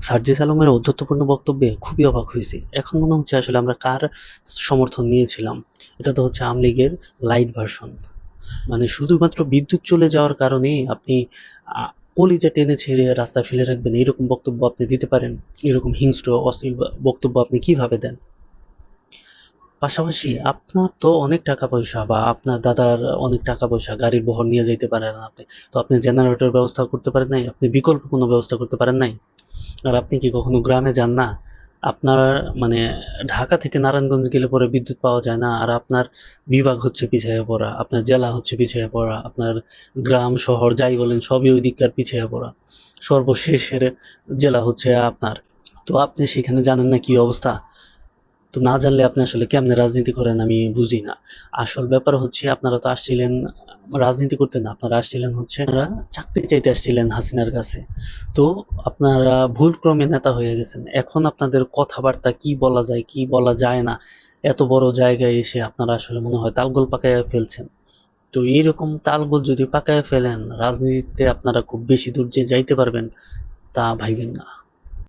সার্জিস আলমের ঔদ্ধত্যপূর্ণ বক্তব্যে খুবই অবাক হয়েছি। এখন মনে হচ্ছে আসলে আমরা কার সমর্থন নিয়েছিলাম। এটা তো হচ্ছে আওয়ামী লীগের লাইট ভার্সন। মানে শুধুমাত্র বিদ্যুৎ চলে যাওয়ার কারণে আপনি কলিজা টেনে ছেড়ে রাস্তায় ফেলে রাখবেন, এরকম বক্তব্য আপনি দিতে পারেন? এরকম হিংস্র অশ্লীল বক্তব্য আপনি কিভাবে দেন? পাশাপাশি আপনার তো অনেক টাকা পয়সা, বা আপনার দাদার অনেক টাকা পয়সা, গাড়ির বহর নিয়ে যেতে পারেন আপনি। তো আপনি জেনারেটর ব্যবস্থা করতে পারেন নাই? আপনি বিকল্প কোনো ব্যবস্থা করতে পারেন নাই? আর আপনি কি কখনো গ্রামে যান না? আপনার মানে ঢাকা থেকে নারায়ণগঞ্জ গেলে পরে বিদ্যুৎ পাওয়া যায় না, আর আপনার বিভাগ হচ্ছে পিছিয়ে পড়া, আপনার জেলা হচ্ছে পিছিয়ে পড়া, আপনার গ্রাম শহর যাই বলেন সবই ওই দিককার পিছিয়ে পড়া। সর্বশেষের জেলা হচ্ছে আপনার। তো আপনি সেখানে জানেন না কি অবস্থা? তো না জানলে আপনি আসলে কেমনে রাজনীতি করেন আমি বুঝি না। আসল ব্যাপার হচ্ছে আপনারা তো আসছিলেন রাজনীতি করতে না, আপনারা আসছিলেন হচ্ছে আপনারা চাকরি চাইতে আসছিলেন হাসিনার কাছে। তো আপনারা ভুলক্রমে নেতা হয়ে গেছেন। এখন আপনাদের কথাবার্তা কি বলা যায় কি বলা যায় না, এত বড় জায়গায় এসে আপনারা আসলে মনে হয় তালগোল পাকাইয়া ফেলছেন। তো এইরকম তালগোল যদি পাকাইয়া ফেলেন, রাজনীতিতে আপনারা খুব বেশি দূর যে যাইতে পারবেন তা ভাইবেন না।